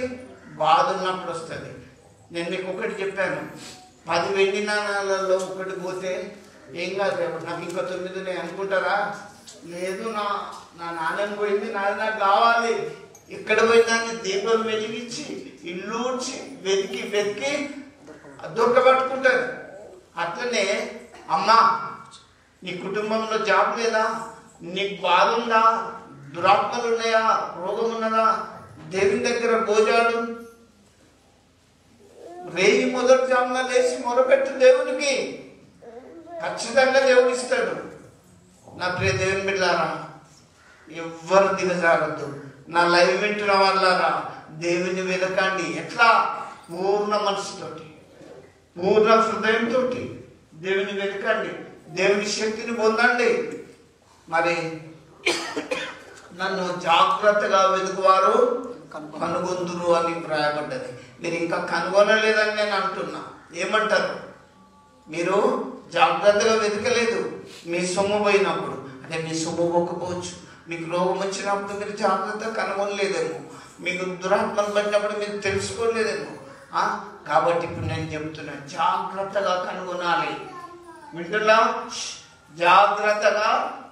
బాధ ఉన్నప్పుడు వస్తుంది. నేను మీకు ఒకటి చెప్పాను, 10 వెండి నాణాలలో ఒకటి పోతే ఏం కాదు, నాకు ఇంకా 9 ఉన్నాయి అనుకుంటారా? లేదు, నా నాణ్యం పోయింది, నాకు కావాలి. ఎక్కడ పోయిందాన్ని దీపం వెలిగించి ఇల్లు ఊడ్చి వెతికి దొరకబట్టుకుంటారు. అట్లనే అమ్మా, నీ కుటుంబంలో జాబ్ లేదా? నీకు బాగుందా? దురాత్మలు ఉన్నాయా? రోగం ఉన్నదా? దేవుని దగ్గర భోజాలు రేయి మొదటి జామున లేచి మొరపెట్టు దేవునికి, ఖచ్చితంగా దేవుడు ఇస్తాడు. నా ప్రియ దేవుని బిడ్డలారా, ఎవ్వరు దిగజారద్దు. నా లైవ్ వింటున్న వాళ్ళారా, దేవుని వెతకండి. ఎట్లా? పూర్ణ మనసుతోటి, పూర్ణ హృదయంతో దేవుని వెతకండి, దేవుని శక్తిని పొందండి. మరి నన్ను జాగ్రత్తగా వెతుకువారు కనుగొందురు అని రాయబడ్డది. మీరు ఇంకా కనుగొనలేదని నేను అంటున్నా. ఏమంటారు? మీరు జాగ్రత్తగా వెతకలేదు. మీ సొమ్ము పోయినప్పుడు, అంటే మీ సొమ్ము పోకపోవచ్చు, మీకు రోగం వచ్చినప్పుడు మీరు జాగ్రత్తగా కనుగొనలేదేమో, మీకు దురాత్మలు పడినప్పుడు మీరు తెలుసుకోలేదేమో. కాబట్టి ఇప్పుడు నేను చెప్తున్నా, జాగ్రత్తగా కనుగొనాలి. వింటున్నా? జాగ్రత్తగా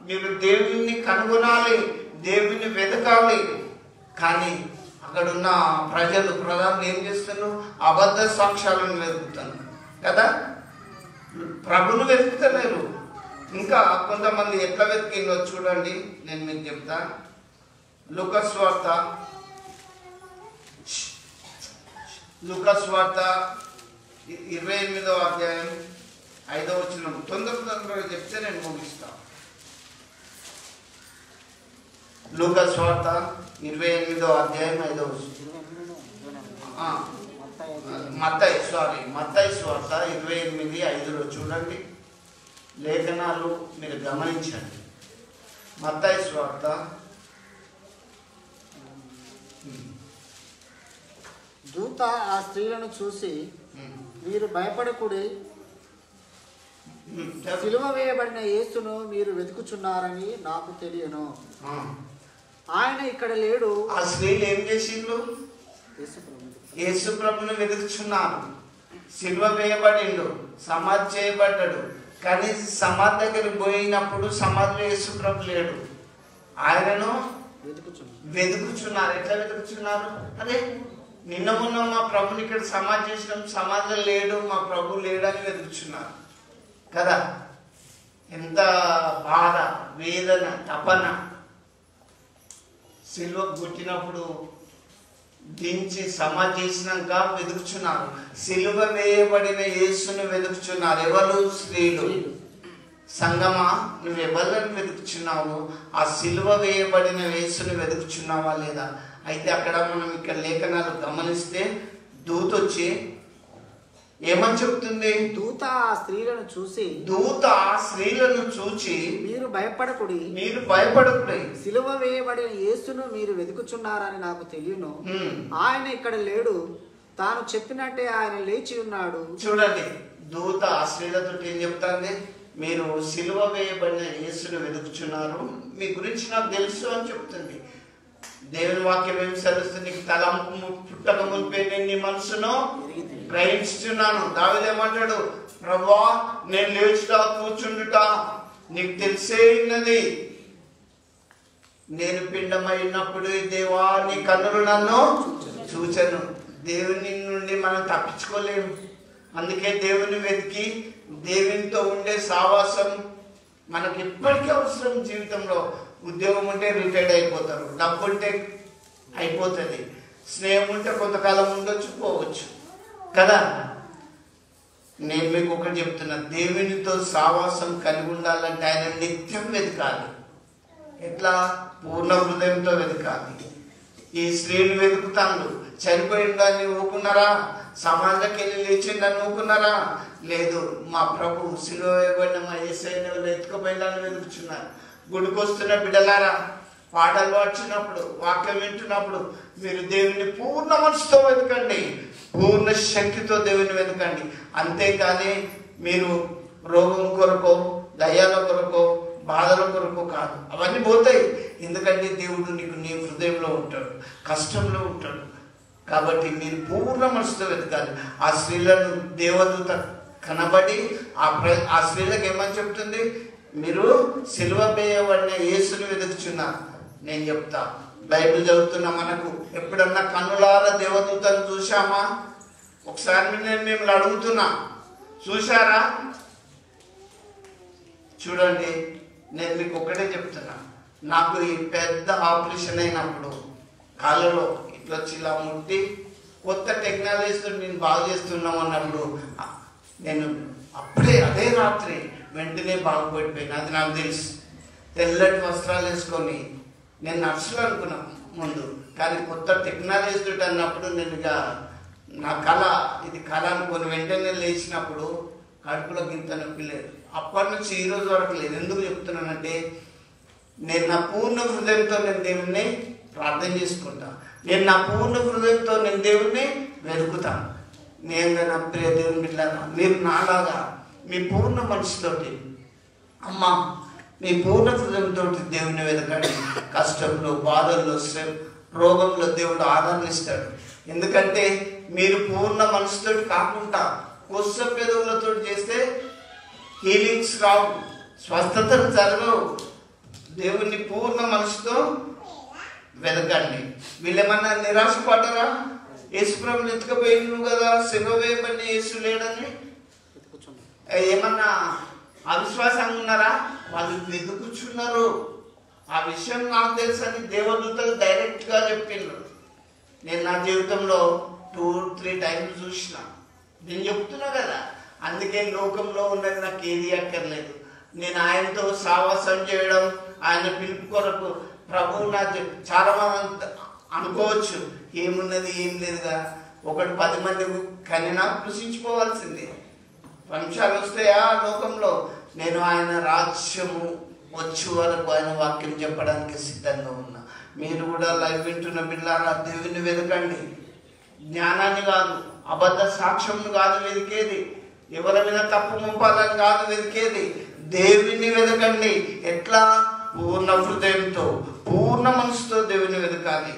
మీరు దేవుణ్ణి కనుగొనాలి, దేవుణ్ణి వెతకాలి. కానీ అక్కడున్న ప్రజలు ప్రధానులు ఏం చేస్తున్నారు? అబద్ధ సాక్ష్యాలను వెతుకుతాను కదా, ప్రభును వెతుకుతలేరు. ఇంకా కొంతమంది ఎట్లా వెతికిందో చూడండి, నేను మీకు చెప్తా. లూకాసు వార్త 28వ అధ్యాయం 5వ వచనం. తొందరగా చెప్తే నేను ముగిస్తాను. లూకాసు వార్త 28వ అధ్యాయం 5వ వచనం. మత్తయి వార్త 28:5లో చూడండి. లేఖనాలు మీరు గమనించండి. మత్తయి వార్త
దూత ఆ స్త్రీలను చూసి, మీరు భయపడకుడి, సిలువ వేయబడిన యేసును మీరు వెతుకుచున్నారని నాకు తెలియను, ఆయన ఇక్కడ లేడు.
ఆ స్త్రీలు ఏం చేసిండ్రు? యేసు ప్రభుని వెతుకుచున్నారు. సిలువ వేయబడిండు, సమాధి చేయబడ్డాడు. కానీ సమాధి దగ్గరికి పోయినప్పుడు సమాధిలో యేసు ప్రభు లేడు, ఆయనను వెతుకుచున్నారు. ఎట్లా వెతుకుచున్నారు? అరే, నిన్న మొన్న మా ప్రభుని ఇక్కడ సమాధి చేసినాం, సమాధిలో లేడు, మా ప్రభు లేడని వెతుకుచున్నారు కదా. ఎంత బాధ, వేదన, తపన. సిలువ గుట్టినప్పుడు దించి సమాధి చేసినాక వెతుకుచున్నారు. సిలువ వేయబడిన యేసును వెతుకుచున్నారు. ఎవరు? స్త్రీలు. సంగమా, నువ్వు ఎవరిని వెతుకుచున్నావు? ఆ సిలువ వేయబడిన యేసును వెతుకుచున్నావా లేదా? అయితే అక్కడ మనం ఇక్కడ లేఖనాలు గమనిస్తే దూత వచ్చి ఏమని చెప్తుంది?
దూత ఆ స్త్రీలను చూసి, మీరు భయపడకుడి, సిలువ వేయబడిన యేసును మీరు వెతుకుచున్నారని నాకు తెలియను, ఆయన ఇక్కడ లేడు, తాను చెప్పినట్టే ఆయన లేచి ఉన్నాడు.
చూడండి, దూత ఆ స్త్రీలతో ఏం చెప్తాంది? మీరు సిలువ వేయబడిన యేసును వెతుకుచున్నారు, మీ గురించి నాకు తెలుసు అని చెప్తుంది. దేవుని వాక్యం ఏమి సెలవుస్తుంది? నీకు తలంపు పుట్టక మునిపే నేను నీ మనసును గ్రహించుచున్నాను. దావీదేమంటాడు, ప్రభువా నేను లేచుట కూర్చుండుట నీకు తెలిసే ఉన్నది. నేను పిండమైనప్పుడు దేవా నీ కన్నులు నన్ను చూచెను. దేవుని నుండి మనం తప్పించుకోలేము. అందుకే దేవుని వెతికి దేవునితో ఉండే సావాసం మనకి ఎప్పటికీ అవసరం. జీవితంలో ఉద్యోగం ఉంటే రిటైర్డ్ అయిపోతారు, డబ్బు ఉంటే అయిపోతుంది, స్నేహం ఉంటే కొంతకాలం ఉండొచ్చు పోవచ్చు కదా. నేను మీకు ఒకటి చెప్తున్నా, దేవునితో సావాసం కలిగి ఉండాలంటే ఆయన నిత్యం వెతకాలి. ఎట్లా? పూర్ణ హృదయంతో వెతకాలి. ఈ స్త్రీని వెతుకుతాను, చనిపోయిందని ఊకున్నారా? సమాజంకి వెళ్ళి లేచిండని ఊకున్నారా? లేదు, మా ప్రభు సిలువ వేయబడిన మా యేసయ్యను ఎత్తుకుపోయిందని వెతుకుచున్నారు. గుడికొస్తున్న బిడ్డలారా, పాటలు పాడుచున్నప్పుడు, వాక్యం వింటున్నప్పుడు మీరు దేవుని పూర్ణ మనసుతో వెతకండి, పూర్ణ శక్తితో దేవుని వెతకండి. అంతేకాని మీరు రోగం కొరకో, దయ్యాల కొరకో, బాధల కొరకు కాదు. అవన్నీ పోతాయి. ఎందుకంటే దేవుడు నీకు నీ హృదయంలో ఉంటాడు, కష్టంలో ఉంటాడు. కాబట్టి మీరు పూర్ణ మనసుతో వెతకాలి. ఆ స్త్రీలను దేవదూత కనబడి ఆ స్త్రీలకు ఏమని చెప్తుంది? మీరు సిలువ వేయబడిన యేసుని వెతుకుచున్నారు. నేను చెప్తా, బైబిల్ చదువుతున్నా, మనకు ఎప్పుడన్నా కన్నులారా దేవదూతను చూశామా? ఒకసారి నేను మిమ్మల్ని అడుగుతున్నా, చూశారా? చూడండి, నేను మీకు ఒకటే చెప్తున్నా. నాకు ఈ పెద్ద ఆపరేషన్ అయినప్పుడు కాళ్ళలో ఇట్లా వచ్చి ఇలా ముట్టి కొత్త టెక్నాలజీతో నేను బాగు చేస్తున్నాం అన్నప్పుడు నేను అప్పుడే అదే రాత్రి వెంటనే బాగుపడిపోయినా. అది నాకు తెలుసు. తెల్లటి వస్త్రాలు వేసుకొని నేను నర్సులు అనుకున్నాను ముందు, కానీ కొత్త టెక్నాలజీ తోటి అన్నప్పుడు నేను ఇక నా కళ ఇది కళ అనుకొని వెంటనే లేచినప్పుడు కడుపులో గింత నొప్పి లేదు. అప్పటి నుంచి ఈ రోజు వరకు లేదు. ఎందుకు చెప్తున్నానంటే నేను నా పూర్ణ హృదయంతో నేను దేవుణ్ణి ప్రార్థన చేసుకుంటా. నేను నా పూర్ణ హృదయంతో నేను దేవుణ్ణి వెతుకుతాను. నేను నా ప్రియ దేవుని బిడ్డలారా, మీరు నాలాగా మీ పూర్ణ మనసుతోటి అమ్మా మీ పూర్ణ హృదయంతో దేవుని వెతకండి. కష్టంలో, బాధల్లో, రోగంలో దేవుడు ఆదరణ ఇస్తాడు. ఎందుకంటే మీరు పూర్ణ మనసుతోటి కాకుండా కొత్త పెదవులతో చేస్తే హీలింగ్స్ రావు, స్వస్థతలు జరగవు. దేవుని పూర్ణ మనసుతో వెతకండి. వీళ్ళేమన్నా నిరాశపడ్డారా? యేసుప్రభుని ఎత్తుకుపోయిండు కదా, సిలువ వేయబడిన యేసు లేడని ఏమన్నా అవిశ్వాసంగా ఉన్నారా? వాళ్ళు వెతుకుచున్నారు. ఆ విషయం నాకు తెలుసని దేవదూతలు డైరెక్ట్గా చెప్పిండ్రు. నేను నా జీవితంలో 2-3 టైమ్స్ చూసిన. నేను చెప్తున్నా కదా, అందుకే లోకంలో ఉన్నది నాకు ఏది అక్కర్లేదు. నేను ఆయనతో సావాసం చేయడం, ఆయన పిలుపు కొరకు ప్రభువు నా చాలా మంది అనుకోవచ్చు ఏమున్నది ఏం లేదుగా, ఒకటి 10 మంది కనినా కృషించిపోవాల్సిందే. వంశాలు వస్తాయా లోకంలో? నేను ఆయన రాజ్యము వచ్చే వరకు ఆయన వాక్యం చెప్పడానికి సిద్ధంగా ఉన్నా. మీరు కూడా లైవ్ వింటున్న బిడ్డలారా, దేవుని వెతకండి. జ్ఞానాన్ని కాదు, అబద్ధ సాక్ష్యం కాదు వెతికేది, ఎవరి మీద తప్పు ముంపాలని కాదు వెతికేది, దేవుని వెతకండి. ఎట్లా? పూర్ణ హృదయంతో, పూర్ణ మనసుతో దేవుని వెతకాలి.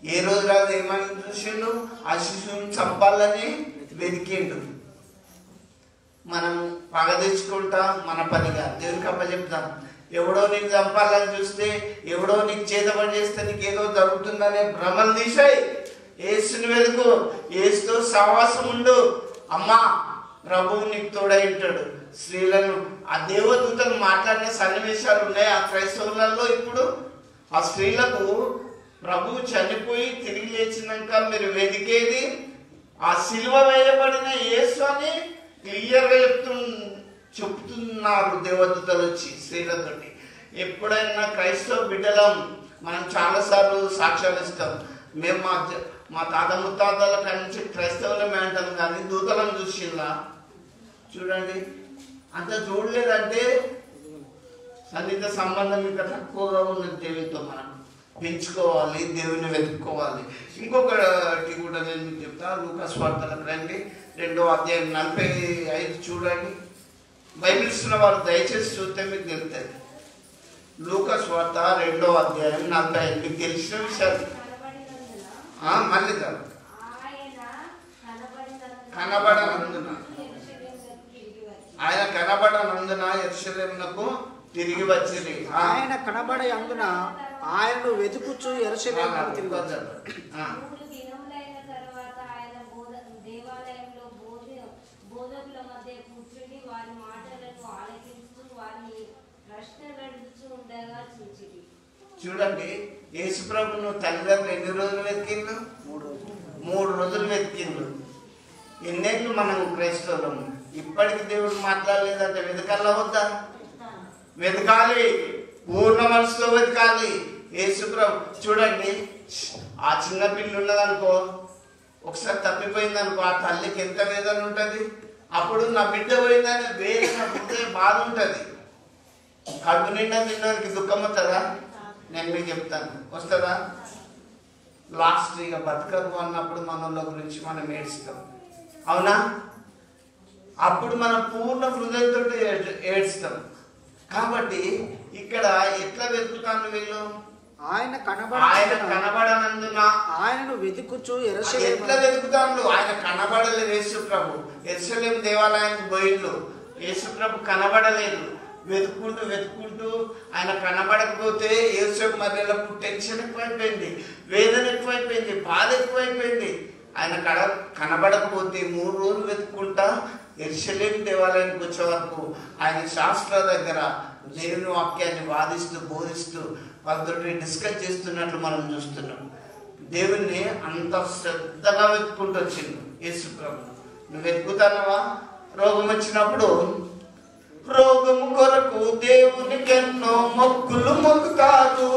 ఏ రోజు రాదు ఏమని చూసిండు? ఆ శిశువుని చంపాలని వెతికిండు. మనం పగ తెచ్చుకుంటా మన పనిగా దేవునికి అప్పచెప్తాం. ఎవడో నీకు చంపాలని చూస్తే, ఎవడో నీకు చేతపడి చేస్తే నీకు ఏదో జరుగుతుందనే భ్రమలు తీసాయి. యేసుని వెతుకు, యేసుతో సహవాసం ఉండు. అమ్మా ప్రభువు నీకు తోడై ఉంటాడు. స్త్రీలను ఆ దేవదూతలు మాట్లాడిన సన్నివేశాలు ఉన్నాయి ఆ క్రైస్తవులలో. ఇప్పుడు ఆ స్త్రీలకు ప్రభువు చనిపోయి తిరిగి లేచినాక మీరు వెతికేది ఆ సిలువ వేయబడిన యేసు అని క్లియర్గా చెప్తున్నారు దేవదూతలు వచ్చి స్త్రీలతోటి. ఎప్పుడైనా క్రైస్తవ బిడ్డలం మనం చాలాసార్లు సాక్ష్యాలు ఇస్తాం. మేము మా తాత ముత్తాతల కాడి నుంచి క్రైస్తవులమే అంటాం, కానీ దూతలను చూసిందా? చూడండి, అంత చూడలేదంటే సన్నిహిత సంబంధం ఇంకా తక్కువగా ఉన్నది. దేవునితో మనం పెంచుకోవాలి, దేవుని వెతుక్కోవాలి. ఇంకొకటి కూడా నేను మీకు చెప్తా. లూకా సువార్తలకు రండి, 2వ అధ్యాయం 45 చూడండి. బైబిల్ ఇస్తున్న వాళ్ళు దయచేసి చూస్తే మీకు తెలుస్తుంది. లూకా సువార్త 2వ అధ్యాయం 45. మీకు తెలిసిన విషయాలు మళ్ళీ కనబడనందున ఆయన కనబడనందున యెరూషలేమునకు తిరిగి వచ్చింది.
ఆయన కనబడే అందున ఆయనను వెతుకుచు యెరూషలేమునకు తిరిగి వచ్చారు.
చూడండి, యేసుప్రభును తల్లిదండ్రులు ఎన్ని రోజులు వెతికిండు? 3 రోజులు వెతికిండు. ఎన్నేళ్ళు మనం క్రైస్తవులం, ఇప్పటికి దేవుడు మాట్లాడలేదంటే వెతకాలా వద్దా? వెతకాలి, పూర్ణ మనసుతో వెతకాలి. యేసుప్రభు చూడండి, ఆ చిన్న పిల్ల ఉన్నదనుకో, ఒకసారి తప్పిపోయింది అనుకో, ఆ తల్లికి ఎంత వేదన ఉంటుంది. అప్పుడు నా బిడ్డ పోయిందని వేసిన బాధ ఉంటుంది. కడుపు నిండా తినడానికి దుఃఖం వస్తుందా? నేను మీకు చెప్తాను, వస్తుందా? లాస్ట్ ఇక బతకరు అన్నప్పుడు మనల గురించి మనం ఏడుస్తాం, అవునా? అప్పుడు మనం పూర్ణ హృదయంతో ఏడుస్తాం. కాబట్టి ఇక్కడ ఎట్లా వెతుకుతాను వీళ్ళు? ఆయన కనబడనందున
ఆయనను వెతుకుచు
ఎట్లా వెతుకుతాను? ఆయన కనబడలేదు. యేసుప్రభు యెరూషలేము దేవాలయానికి పోయిండు, యేసుప్రభు కనబడలేదు. వెతుక్కుంటూ ఆయన కనబడకపోతే యేసుప్రభు మధ్యలో టెన్షన్ ఎక్కువైపోయింది, వేదన ఎక్కువైపోయింది, బాధ ఎక్కువైపోయింది. ఆయన కనబడకపోతే 3 రోజులు వెతుక్కుంటా యెరూషలేము దేవాలయానికి వచ్చే వరకు ఆయన శాస్త్ర దగ్గర దేవుని వాక్యాన్ని వాదిస్తూ బోధిస్తూ వాళ్ళతో డిస్కస్ చేస్తున్నట్లు మనం చూస్తున్నాం. దేవుణ్ణి అంత శ్రద్ధగా వెతుక్కుంటూ వచ్చిండు యేసుప్రభు. నువ్వు వెతుకుతున్నావా? రోగం వచ్చినప్పుడు రోగము కొరకు దేవునికెన్నో మొక్కులు మొక్కుతారు.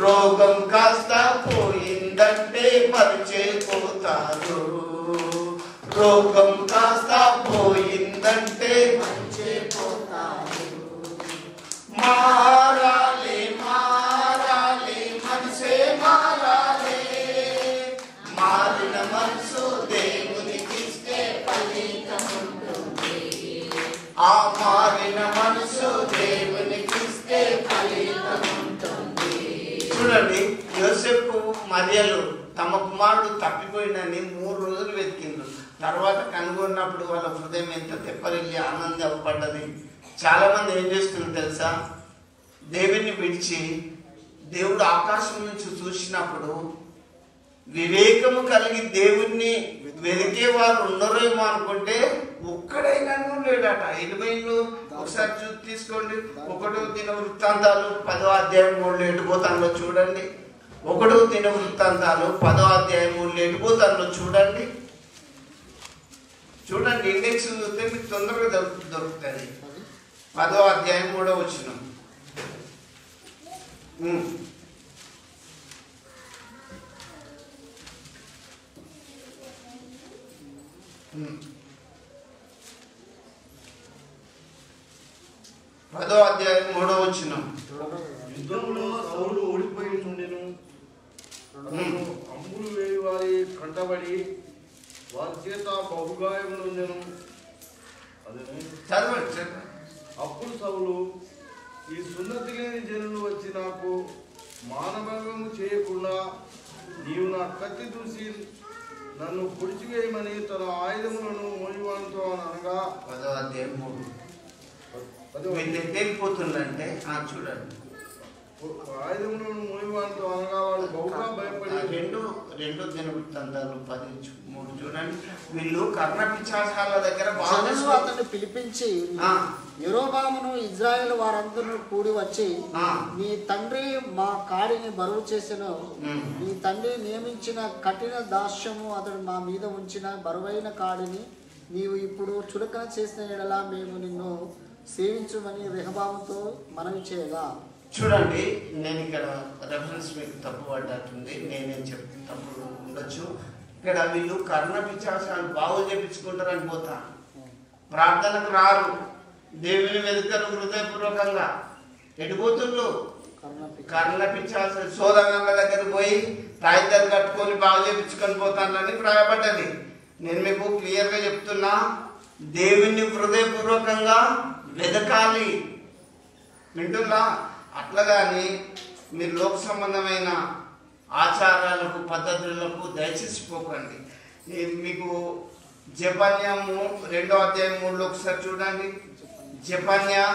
రోగం కాస్త పోయిందంటే మరిచిపోతారు. రోగం కాస్త పోయిందంటే మరిచిపోతారు. మారాలి మారాలి మనసే మారాలి. మారిన మనసు దేవునికిస్తే ఫలితం ఉంటుంది. ఆ మారిన మనసు దేవునికిస్తే ఫలితం ఉంటుంది. చూడండి, యోసేపు మరియలు తమ కుమారుడు తప్పిపోయినని 3 రోజులు వెతికిండ్రు. తర్వాత కనుగొన్నప్పుడు వాళ్ళ హృదయం ఎంత తెప్పరిల్లి ఆనందపడ్డది. చాలా మంది ఏం చేస్తున్నారు తెలుసా? దేవుని విడిచి దేవుడు ఆకాశం నుంచి చూసినప్పుడు వివేకము కలిగి దేవుణ్ణి వెతికేవారు ఉన్నారేమో అనుకుంటే ఒక్కడైనా లేడట. ఎటుపోయిండు? ఒకసారి తీసుకోండి. 1వ దినవృత్తాంతాలు 10వ అధ్యాయం 3 ఎటుపోతాంలో చూడండి. 1వ దినవృత్తాంతాలు 10వ అధ్యాయం 3 ఎటుపోతాంలో చూడండి. చూడండి, ఇండెక్స్ చూస్తే మీకు తొందరగా దొరుకుతుంది. 10వ అధ్యాయం 3వ వచనం. పదో అధ్యాయం 3వ వచనం.
యుద్ధంలో సౌలు ఓడిపోయి నుండెను. అంబులు వేయి వారి కంటబడి వారి చేత బహుగాయములు ఉండెను.
చదవండి.
అప్పుడు సౌలు, ఈ సున్నతి లేని జనులు వచ్చి నాకు మానభంగము చేయకుండా నీవు నా కత్తి చూసి నన్ను పొడిచివేయమని తన ఆయుధములను మోయివానితో అనగా
10వ అధ్యాయం 3 వెళ్ళిపోతుందంటే చూడండి.
ఆయుధములను మోయివానితో అనగా వాడు బహుగా భయపడి
2 దినవృత్తాంతాలు 10:3 చూడండి. వీళ్ళు కర్ణపిశాచాల దగ్గర
అతన్ని పిలిపించి యెరోబామును ఇజ్రాయేలు వారందరూ కూడి వచ్చి, నీ తండ్రి మా కాడిని బరువు చేసెను. నీ తండ్రి నియమించిన కఠిన దాస్యము అతడు మా మీద ఉంచిన బరువైన కాడిని నీవు ఇప్పుడు చులకన చేసిన ఎడల మేము నిన్ను సేవించుమని రెహబాముతో మనవి చేయగా.
చూడండి, నేను ఇక్కడ రెఫరెన్స్ మీకు తప్పు పడ్డట్టుంది, నేనే తప్పు ఉండొచ్చు. ఇక్కడ వీళ్ళు కర్ణపిశాచాలు బాగు చేయించుకుంటారని పోతా, ప్రార్థనకు రారు, దేవుని వెతుకరు హృదయపూర్వకంగా. ఎడిపోతుళ్ళు కర్ణపిశాచ సోదగంగ దగ్గర పోయి తాయిదాలు కట్టుకొని బాగు చేయించుకొని పోతానని ప్రాయపడ్డది. నేను మీకు క్లియర్గా చెప్తున్నా, దేవుణ్ణి హృదయపూర్వకంగా వెదకాలి. వింటున్నా? అట్లాగాని మీరు లోక సంబంధమైన ఆచారాలకు పద్ధతులకు దయచేసి పోకండి. మీకు జెఫన్యాము 2వ అధ్యాయం 3లో ఒకసారి చూడండి. జెఫన్యా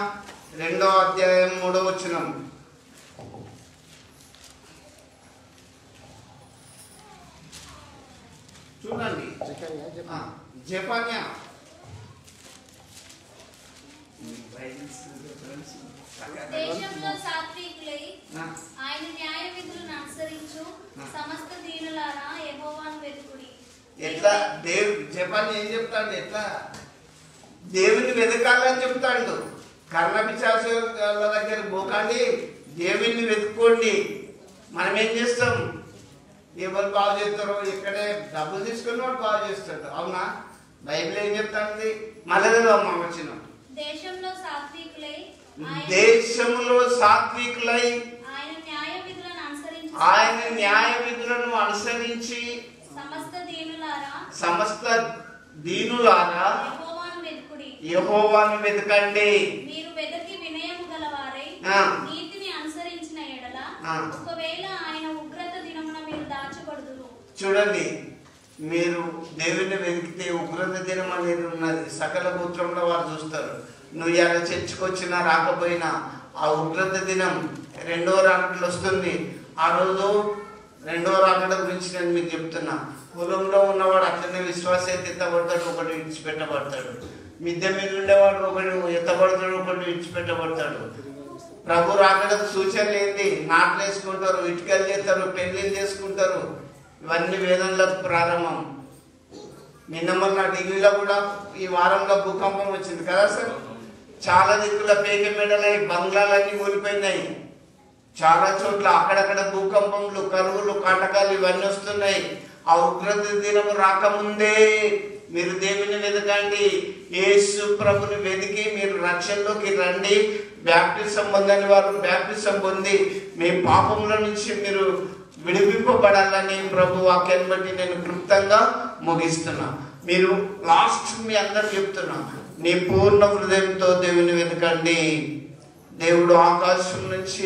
2వ అధ్యాయం 3వ వచనం. చూడండి. జెఫన్యా
దేశంలో సాత్వికులై ఆయన న్యాయ విధులను అనుసరించు సమస్త దీనులారా యెహోవాను వెతుకుడి.
ఎట్లా జపాన్ ఏం చెప్తాడు? ఎట్లా దేవుని వెతకాలని చెప్తాడు. కర్ణపిశాచుల దగ్గర పోకండి, దేవుణ్ణి వెతుక్కోండి. మనం ఏం చేస్తాం? ఎవరు బాగు చేస్తారో ఇక్కడే డబ్బులు తీసుకుని వాడు బాగు చేస్తాడు. అవునా? బైబిల్ ఏం చెప్తాంది? మళ్ళీ అమ్మ వచ్చిన
దేశంలో సాత్వికులై
ఆయన న్యాయ విధులను అనుసరించి సమస్త దీనులారా యెహోవాను వెతకండి.
మీరు వెతికి వినయము గలవారై నీతిని అనుసరించిన ఎడల ఒకవేళ ఆయన ఉగ్రత దినమున మీరు దాచబడుదురు.
చూడండి, మీరు దేవుని వెతికితే ఉగ్రత దినం అనేది ఉన్నది. సకల గోత్రంలో వారు చూస్తారు. నువ్వు ఇలా చర్చకొచ్చినా రాకపోయినా ఆ ఉగ్రత దినం 2వ రాకడలో వస్తుంది. ఆ రోజు 2వ రాకడ గురించి నేను మీకు చెప్తున్నా. పొలంలో ఉన్నవాడు అట్లనే విశ్వాసం అయితే ఎత్తబడతాడు, ఒకటి విడిచిపెట్టబడతాడు. మిద్దె మీద ఉండేవాడు ఒకటి ఎత్తబడతాడు, ఒకటి విడిచిపెట్టబడతాడు. ప్రభు రాకడకు సూచనలు ఏంటి? నాట్లు వేసుకుంటారు, ఇటుకలు చేస్తారు, పెళ్లిళ్ళు చేసుకుంటారు. ఇవన్నీ వేదంలోకి ప్రారంభం. నిన్న మొన్న ఢిల్లీలో కూడా ఈ వారంలో భూకంపం వచ్చింది కదా సార్. చాలా దిక్కుల పేక మెడలై బంగ్లాలన్నీ కూలిపోయినాయి. చాలా చోట్ల అక్కడక్కడ భూకంపములు, కరువులు, కాటకాలు ఇవన్నీ వస్తున్నాయి. ఆ ఉగ్రత దినము రాకముందే మీరు దేవుని వెతకండి. యేసు ప్రభుని వెతికి మీరు రక్షణలోకి రండి. బ్యాప్టిజం పొందని వారు బ్యాప్టిజం పొంది మీ పాపముల నుంచి మీరు విడిపింపబడాలని ప్రభు వాక్యాన్ని బట్టి నేను క్లుప్తంగా ముగిస్తున్నా. మీరు లాస్ట్ మీ అందరు చెప్తున్నా, నీ పూర్ణ హృదయంతో దేవుని వెతకండి. దేవుడు ఆకాశం నుంచి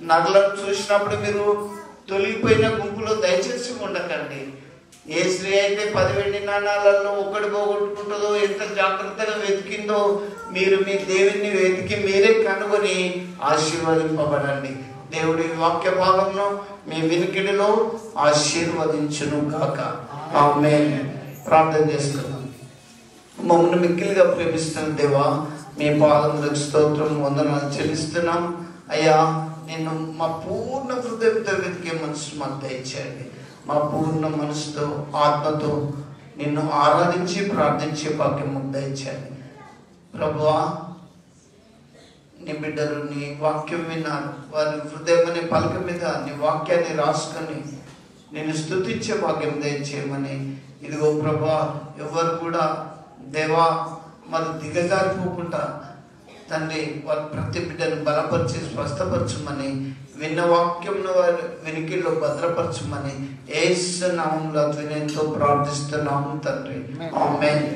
నరులను చూసినప్పుడు మీరు తొలగిపోయిన గుంపులో దయచేసి ఉండకండి. ఏ స్త్రీ అయితే 10 వెండి నాణాలలో ఒకటి పోగొట్టుకుంటుందో, ఎంత జాగ్రత్తగా వెతికిందో, మీరు మీ దేవుని వెతికి మీరే కనుగొని ఆశీర్వదింపబడండి. దేవుడి వాక్య భాగంలో మీ వినికిడిలో ఆశీర్వదించును గాక. ఆమేన్. ప్రార్థన చేసుకున్నాం. మమ్మల్ని మిక్కిలిగా ప్రేమిస్తున్న దేవా, మీ పాదములకు స్తోత్రం, వందనాలు చెల్లిస్తున్నాం. అయ్యా, నేను మా పూర్ణ హృదయంతో వెతికే మనసు మాకు దయచేయండి. మా పూర్ణ మనసుతో, ఆత్మతో నిన్ను ఆరాధించి ప్రార్థించే భాగ్యం మాకు దయచేయండి. ప్రభువా, నీ బిడ్డలు నీ వాక్యం విన్నారు. వారి హృదయం అనే పలక మీద నీ వాక్యాన్ని రాసుకొని నేను స్తుతించే భాగ్యం దయచేయమని. ఇదిగో ప్రభా, ఎవరు కూడా దేవా మరి దిగజారిపోకుండా తండ్రి వారి ప్రతి బిడ్డను బలపరిచి స్వస్థపరచమని, విన్న వాక్యంను వారి వెనుకల్లో భద్రపరచమని యేసు నామములో వినయంతో ప్రార్థిస్తున్నాము తండ్రి. ఆమేన్.